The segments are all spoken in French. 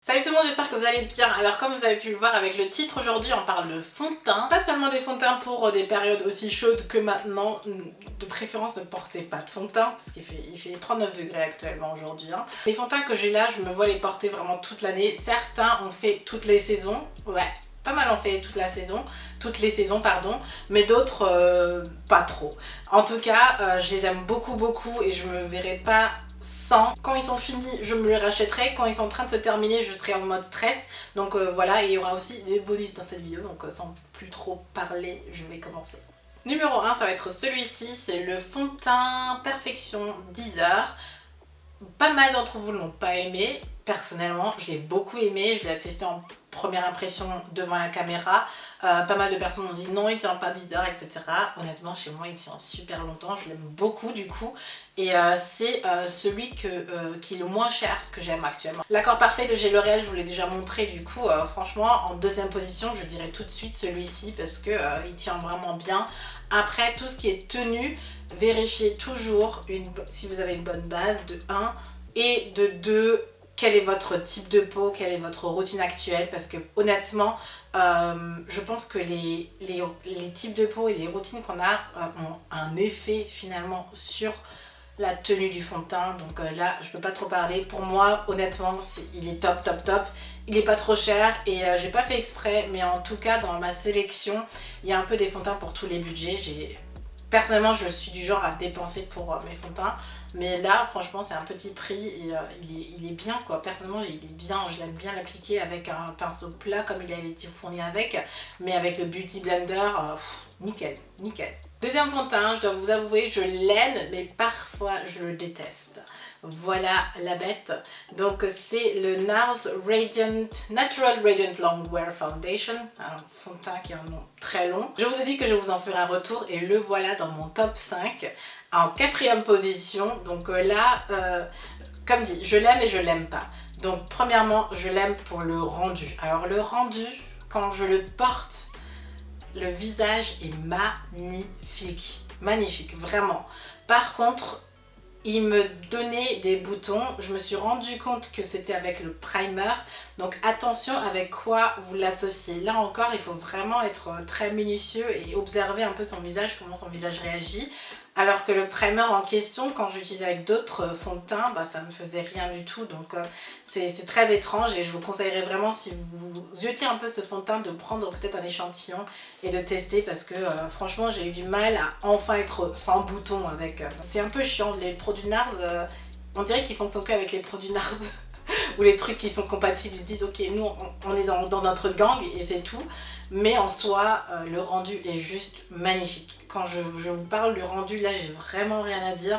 Salut tout le monde, j'espère que vous allez bien. Alors comme vous avez pu le voir avec le titre, aujourd'hui on parle de fond de teint. Pas seulement des fonds de teint pour des périodes aussi chaudes que maintenant. De préférence ne portez pas de fond de teint parce qu'il fait 39 degrés actuellement aujourd'hui. Les fonds de teint que j'ai là, je me vois les porter vraiment toute l'année. Certains ont fait toutes les saisons, ouais. Pas mal ont fait toutes les saisons pardon, mais d'autres pas trop. En tout cas, je les aime beaucoup et je me verrai pas sans. Quand ils sont finis, je me les rachèterai. Quand ils sont en train de se terminer, je serai en mode stress. Donc voilà, et il y aura aussi des bonus dans cette vidéo. Donc sans plus trop parler, je vais commencer. Numéro 1, ça va être celui-ci. C'est le fond de teint Perfection 10 heures. Pas mal d'entre vous ne l'ont pas aimé. Personnellement, je l'ai beaucoup aimé. Je l'ai testé en première impression devant la caméra. Pas mal de personnes m'ont dit non, il tient pas 10 heures, etc. Honnêtement, chez moi, il tient super longtemps. Je l'aime beaucoup du coup. Et c'est celui qui est le moins cher que j'aime actuellement. L'accord parfait de G L'Oréal, je vous l'ai déjà montré du coup. Franchement, en deuxième position, je dirais tout de suite celui-ci parce que il tient vraiment bien. Après, tout ce qui est tenue, vérifiez toujours si vous avez une bonne base de 1 et de 2. Quel est votre type de peau, quelle est votre routine actuelle, parce que honnêtement, je pense que les types de peau et les routines qu'on a ont un effet finalement sur la tenue du fond de teint. Donc là, je peux pas trop parler. Pour moi, honnêtement, il est top. Il est pas trop cher et j'ai pas fait exprès, mais en tout cas, dans ma sélection, il y a un peu des fonds de teint pour tous les budgets. Personnellement, je suis du genre à dépenser pour mes fonds de teint. Mais là, franchement, c'est un petit prix et il est bien quoi. Personnellement, il est bien. Je l'aime bien l'appliquer avec un pinceau plat comme il avait été fourni avec. Mais avec le Beauty Blender, nickel. Deuxième fond de teint, je dois vous avouer, je l'aime, mais parfois je le déteste. Voilà la bête. Donc c'est le NARS Natural Radiant Longwear Foundation, un fond de teint qui a un nom très long. Je vous ai dit que je vous en ferai un retour et le voilà dans mon top 5 en quatrième position. Donc là, comme dit, je l'aime et je l'aime pas. Donc premièrement, je l'aime pour le rendu. Alors le rendu, quand je le porte, le visage est magnifique, vraiment. Par contre, il me donnait des boutons. Je me suis rendu compte que c'était avec le primer. Donc attention avec quoi vous l'associez. Là encore, il faut vraiment être très minutieux et observer un peu son visage, comment son visage réagit. Alors que le primer en question, quand j'utilisais avec d'autres fonds de teint, ça me faisait rien du tout. Donc c'est très étrange et je vous conseillerais vraiment, si vous jetiez un peu ce fond de teint, de prendre peut-être un échantillon et de tester parce que franchement j'ai eu du mal à enfin être sans bouton avec. C'est un peu chiant, les produits NARS, on dirait qu'ils fonctionnent qu'avec les produits NARS. Ou les trucs qui sont compatibles, ils se disent ok, nous on est dans notre gang et c'est tout. Mais en soi, le rendu est juste magnifique. Quand je vous parle du rendu, là j'ai vraiment rien à dire.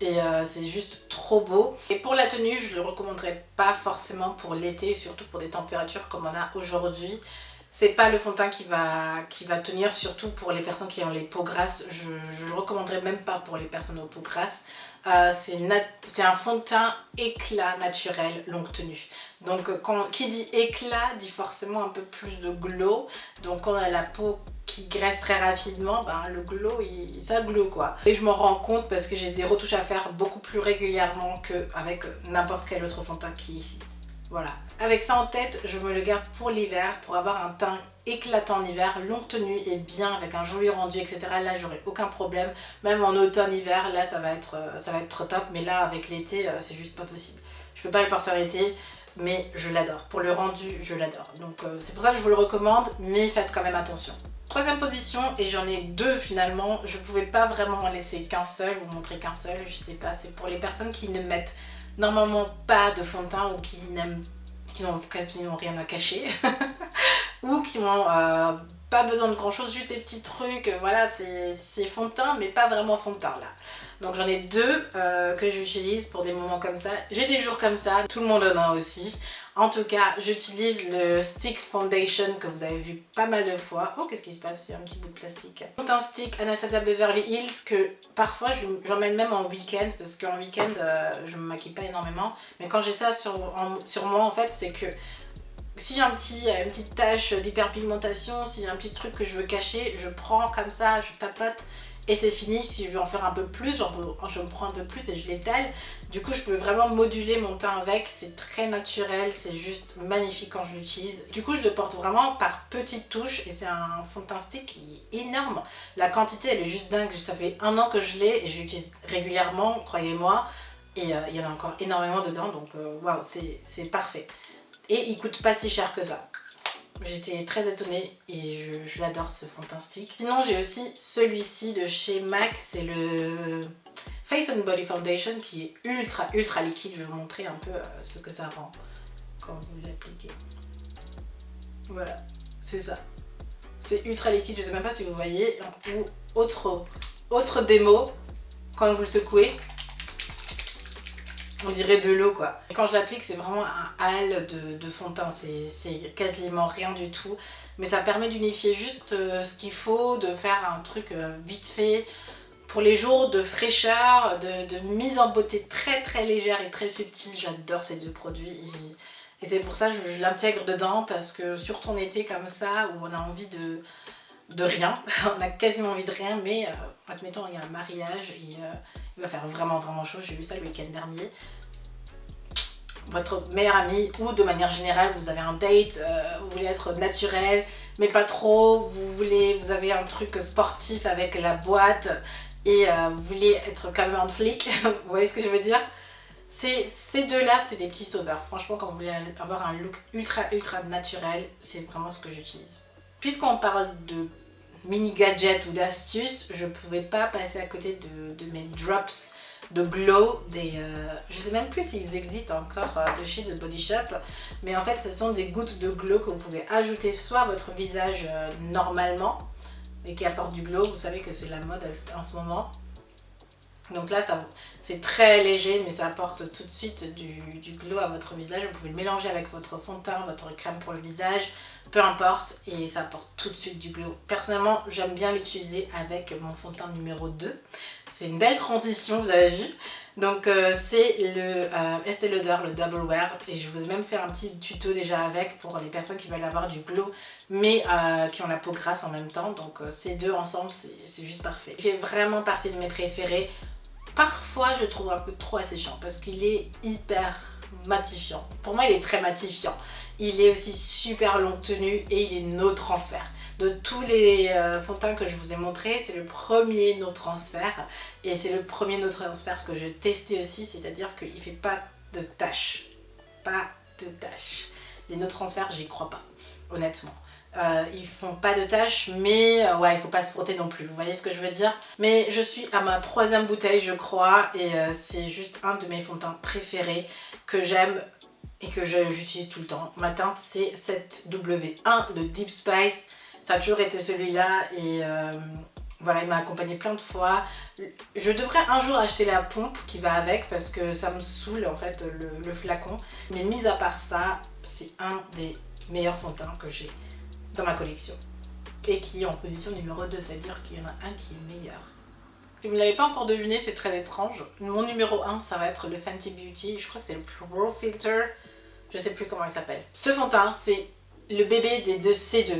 Et c'est juste trop beau. Et pour la tenue, je le recommanderais pas forcément pour l'été, surtout pour des températures comme on a aujourd'hui. C'est pas le fond de teint qui va tenir, surtout pour les personnes qui ont les peaux grasses. Je le recommanderais même pas pour les personnes aux peaux grasses. C'est un fond de teint éclat naturel longue tenue. Donc qui dit éclat dit forcément un peu plus de glow. Donc quand on a la peau qui graisse très rapidement, le glow, ça glow quoi. Et je m'en rends compte parce que j'ai des retouches à faire beaucoup plus régulièrement qu'avec n'importe quel autre fond de teint qui est ici. Voilà. Avec ça en tête, je me le garde pour l'hiver, pour avoir un teint éclatant en hiver, longue tenue et bien, avec un joli rendu, etc. Là, j'aurai aucun problème. Même en automne-hiver, là, ça va être top. Mais là, avec l'été, c'est juste pas possible. Je peux pas le porter en été, mais je l'adore. Pour le rendu, je l'adore. Donc, c'est pour ça que je vous le recommande, mais faites quand même attention. Troisième position, et j'en ai deux finalement. Je pouvais pas vraiment en laisser qu'un seul, ou montrer qu'un seul, je sais pas. C'est pour les personnes qui ne mettent normalement pas de fond de teint ou qui n'ont quasiment rien à cacher ou qui n'ont pas besoin de grand chose, juste des petits trucs, voilà, c'est fond de teint mais pas vraiment fond de teint là. Donc j'en ai deux que j'utilise pour des moments comme ça. J'ai des jours comme ça, tout le monde en a aussi. En tout cas, j'utilise le Stick Foundation que vous avez vu pas mal de fois. Oh, qu'est-ce qui se passe? Il y a un petit bout de plastique. C'est un stick Anastasia Beverly Hills que parfois j'emmène même en week-end parce qu'en week-end, je me maquille pas énormément. Mais quand j'ai ça sur moi, en fait, c'est que si j'ai une petite tache d'hyperpigmentation, si j'ai un petit truc que je veux cacher, je prends comme ça, je tapote et c'est fini. Si je veux en faire un peu plus, je me prends un peu plus et je l'étale. Du coup, je peux vraiment moduler mon teint avec, c'est très naturel, c'est juste magnifique quand je l'utilise. Du coup, je le porte vraiment par petites touches et c'est un fond de teint stick qui est énorme. La quantité, elle est juste dingue, ça fait 1 an que je l'ai et je l'utilise régulièrement, croyez-moi. Et il y en a encore énormément dedans, donc waouh, c'est parfait. Et il coûte pas si cher que ça. J'étais très étonnée et je l'adore ce fond de teint stick. Sinon j'ai aussi celui-ci de chez MAC, c'est le Face and Body Foundation qui est ultra liquide. Je vais vous montrer un peu ce que ça rend quand vous l'appliquez. Voilà, c'est ça. C'est ultra liquide, je sais même pas si vous voyez. Ou autre démo, quand vous le secouez, on dirait de l'eau quoi. Et quand je l'applique, c'est vraiment un halo de fond de teint, c'est quasiment rien du tout. Mais ça permet d'unifier juste ce qu'il faut, de faire un truc vite fait pour les jours de fraîcheur, de mise en beauté très légère et très subtile. J'adore ces deux produits et c'est pour ça que je l'intègre dedans, parce que surtout en été comme ça où on a envie de rien, on a quasiment envie de rien, mais admettons il y a un mariage et il va faire vraiment chaud, j'ai vu ça le week-end dernier. Votre meilleur ami ou de manière générale vous avez un date, vous voulez être naturel mais pas trop, vous avez un truc sportif avec la boîte et vous voulez être quand même en flic, vous voyez ce que je veux dire? Ces deux-là, c'est des petits sauveurs. Franchement, quand vous voulez avoir un look ultra naturel, c'est vraiment ce que j'utilise. Puisqu'on parle de mini gadgets ou d'astuces, je pouvais pas passer à côté de mes drops de glow, je sais même plus s'ils existent encore de chez The Body Shop, mais en fait ce sont des gouttes de glow que vous pouvez ajouter soit à votre visage normalement et qui apportent du glow. Vous savez que c'est la mode en ce moment. Donc là, c'est très léger, mais ça apporte tout de suite du glow à votre visage. Vous pouvez le mélanger avec votre fond de teint, votre crème pour le visage, peu importe, et ça apporte tout de suite du glow. Personnellement, j'aime bien l'utiliser avec mon fond de teint numéro 2. C'est une belle transition, vous avez vu. Donc c'est le Estée Lauder, le Double Wear, et je vous ai même fait un petit tuto déjà avec pour les personnes qui veulent avoir du glow mais qui ont la peau grasse en même temps. Donc ces deux ensemble, c'est juste parfait. Il fait vraiment partie de mes préférés. Parfois je le trouve un peu trop asséchant parce qu'il est hyper matifiant. Pour moi il est très matifiant. Il est aussi super longue tenue et il est no transfert. De tous les fonds de teint que je vous ai montré, c'est le premier no transfert et c'est le premier no transfert que j'ai testé aussi, c'est-à-dire qu'il ne fait pas de taches. Pas de taches. Les no transferts, j'y crois pas, honnêtement. Ils font pas de taches, mais ouais, il faut pas se frotter non plus, vous voyez ce que je veux dire. Mais je suis à ma 3e bouteille je crois et c'est juste un de mes fonds de teint préférés que j'aime et que j'utilise tout le temps. Ma teinte c'est cette W1 de Deep Spice, ça a toujours été celui-là et voilà, il m'a accompagné plein de fois. Je devrais un jour acheter la pompe qui va avec parce que ça me saoule en fait le flacon. Mais mis à part ça, c'est un des meilleurs fonds de teint que j'ai dans ma collection et qui est en position numéro 2, c'est-à-dire qu'il y en a un qui est meilleur. Si vous ne l'avez pas encore deviné, c'est très étrange. Mon numéro 1, ça va être le Fenty Beauty, je crois que c'est le Pro Filter, je sais plus comment il s'appelle. Ce fond de teint, c'est le bébé des deux C2.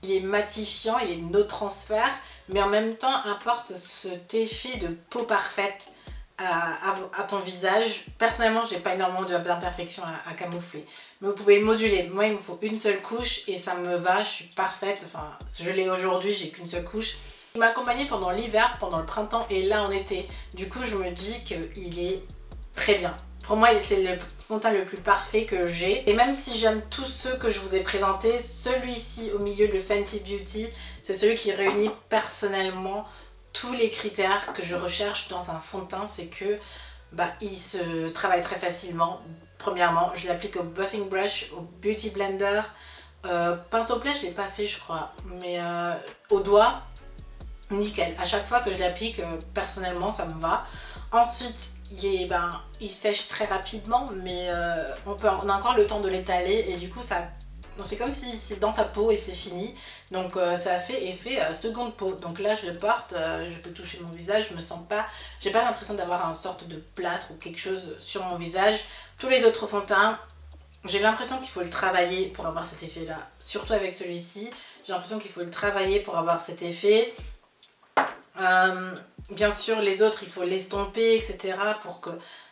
Il est matifiant, il est no transfert, mais en même temps apporte cet effet de peau parfaite à ton visage. Personnellement, j'ai pas énormément d'imperfections à camoufler, mais vous pouvez le moduler. Moi, il me faut une seule couche et ça me va, je suis parfaite. Enfin, je l'ai aujourd'hui, j'ai qu'une seule couche. Il m'a accompagnée pendant l'hiver, pendant le printemps et là en été. Du coup, je me dis qu'il est très bien. Pour moi, c'est le fond de teint le plus parfait que j'ai. Et même si j'aime tous ceux que je vous ai présentés, celui-ci au milieu, le Fenty Beauty, c'est celui qui réunit personnellement tous les critères que je recherche dans un fond de teint. C'est que il se travaille très facilement. Premièrement, je l'applique au buffing brush, au beauty blender. Pinceau plat, je ne l'ai pas fait, je crois. Mais au doigt, nickel. À chaque fois que je l'applique, personnellement, ça me va. Ensuite, il sèche très rapidement, mais on a encore le temps de l'étaler et du coup c'est comme si c'est dans ta peau et c'est fini. Donc ça fait effet seconde peau. Donc là je le porte, je peux toucher mon visage, je me sens pas, j'ai pas l'impression d'avoir une sorte de plâtre ou quelque chose sur mon visage. Tous les autres fonds de teint, j'ai l'impression qu'il faut le travailler pour avoir cet effet là. Surtout avec celui-ci, j'ai l'impression qu'il faut le travailler pour avoir cet effet. Bien sûr, les autres, il faut l'estomper, etc. pour que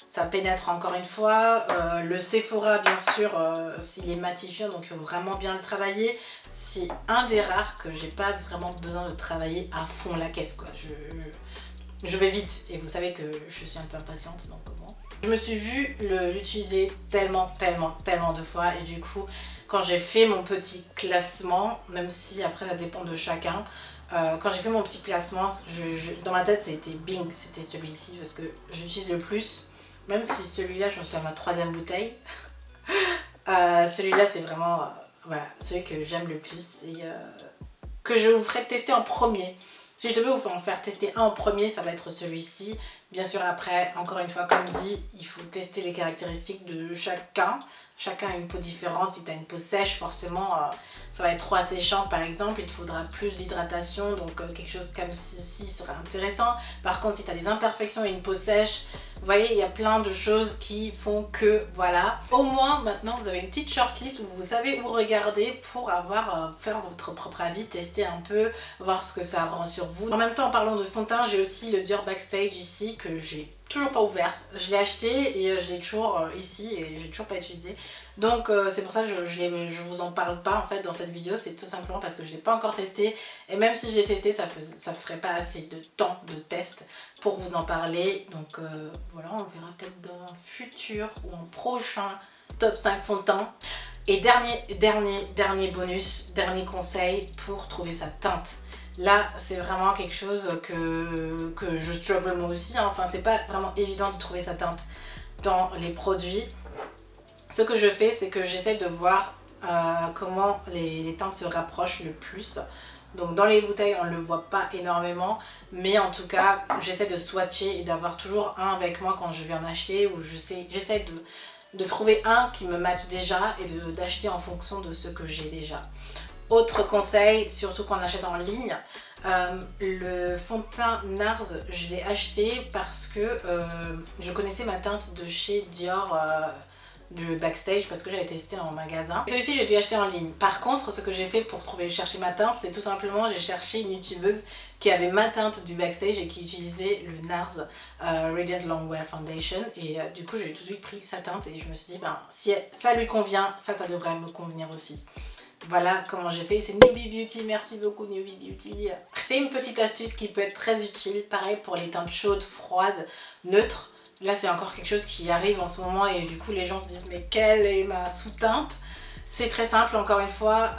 ça pénètre encore une fois. Le Sephora, bien sûr, s'il est matifiant, donc il faut vraiment bien le travailler. C'est un des rares que j'ai pas vraiment besoin de travailler à fond la caisse, quoi. Je vais vite et vous savez que je suis un peu impatiente, donc bon. Je me suis vue l'utiliser tellement de fois et du coup, quand j'ai fait mon petit classement, même si après ça dépend de chacun, quand j'ai fait mon petit classement, dans ma tête, ça a été Bing, c'était celui-ci parce que j'utilise le plus. Même si celui-là, je suis à ma 3e bouteille. Celui-là, c'est vraiment voilà, celui que j'aime le plus et que je vous ferai tester en premier. Si je devais vous en faire tester un en premier, ça va être celui-ci. Bien sûr, après, encore une fois, comme dit, il faut tester les caractéristiques de chacun. Chacun a une peau différente. Si tu as une peau sèche, forcément, ça va être trop asséchant par exemple. Il te faudra plus d'hydratation, donc quelque chose comme ceci sera intéressant. Par contre, si tu as des imperfections et une peau sèche, vous voyez, il y a plein de choses qui font que, voilà. Au moins, maintenant, vous avez une petite shortlist où vous savez où regarder pour faire votre propre avis, tester un peu, voir ce que ça rend sur vous. En même temps, en parlant de fond de teint, j'ai aussi le Dior Backstage ici que j'ai toujours pas ouvert. Je l'ai acheté et je l'ai toujours ici et j'ai toujours pas utilisé. Donc c'est pour ça que je vous en parle pas en fait dans cette vidéo. C'est tout simplement parce que je l'ai pas encore testé. Et même si j'ai testé, ça ferait pas assez de temps de test pour vous en parler. Donc voilà, on verra peut-être dans un futur ou en prochain top 5 fond de teint. Et dernier bonus, dernier conseil pour trouver sa teinte. Là, c'est vraiment quelque chose que je struggle moi aussi. Hein. Enfin, c'est pas vraiment évident de trouver sa teinte dans les produits. Ce que je fais, c'est que j'essaie de voir comment les teintes se rapprochent le plus. Donc dans les bouteilles, on ne le voit pas énormément. Mais en tout cas, j'essaie de swatcher et d'avoir toujours un avec moi quand je vais en acheter. Ou j'essaie de trouver un qui me matche déjà et d'acheter en fonction de ce que j'ai déjà. Autre conseil, surtout quand on achète en ligne, le fond de teint NARS, je l'ai acheté parce que je connaissais ma teinte de chez Dior du Backstage parce que j'avais testé en magasin. Celui-ci, j'ai dû acheter en ligne. Par contre, ce que j'ai fait pour chercher ma teinte, c'est tout simplement, j'ai cherché une youtubeuse qui avait ma teinte du Backstage et qui utilisait le NARS Radiant Longwear Foundation. Et du coup, j'ai tout de suite pris sa teinte et je me suis dit, ben, si ça lui convient, ça devrait me convenir aussi. Voilà comment j'ai fait, c'est Newbie Beauty, merci beaucoup Newbie Beauty. C'est une petite astuce qui peut être très utile, pareil pour les teintes chaudes, froides, neutres. Là c'est encore quelque chose qui arrive en ce moment et du coup les gens se disent mais quelle est ma sous-teinte? C'est très simple encore une fois,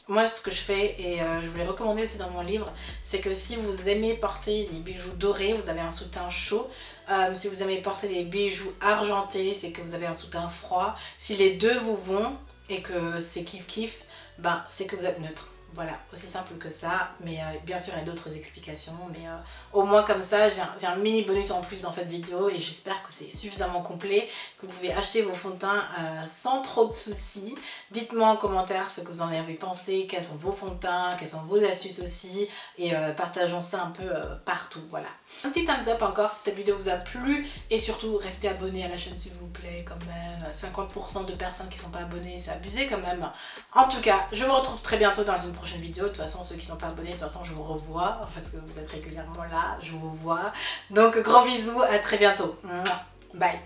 moi ce que je fais et je vous l'ai recommandé aussi dans mon livre, c'est que si vous aimez porter des bijoux dorés, vous avez un sous-teint chaud. Si vous aimez porter des bijoux argentés, c'est que vous avez un sous-teint froid. Si les deux vous vont et que c'est kiff-kiff, ben, c'est que vous êtes neutre. Voilà, aussi simple que ça, mais bien sûr il y a d'autres explications, mais au moins comme ça j'ai un mini bonus en plus dans cette vidéo et j'espère que c'est suffisamment complet, que vous pouvez acheter vos fonds de teint sans trop de soucis. Dites-moi en commentaire ce que vous en avez pensé, quels sont vos fonds de teint, quelles sont vos astuces aussi, et partageons ça un peu partout, voilà. Un petit thumbs up encore si cette vidéo vous a plu, et surtout restez abonnés à la chaîne s'il vous plaît quand même. 50% de personnes qui ne sont pas abonnées, c'est abusé quand même. En tout cas, je vous retrouve très bientôt dans une prochaine vidéo. De toute façon, ceux qui ne sont pas abonnés, de toute façon je vous revois parce que vous êtes régulièrement là, je vous vois. Donc gros bisous, à très bientôt. Bye.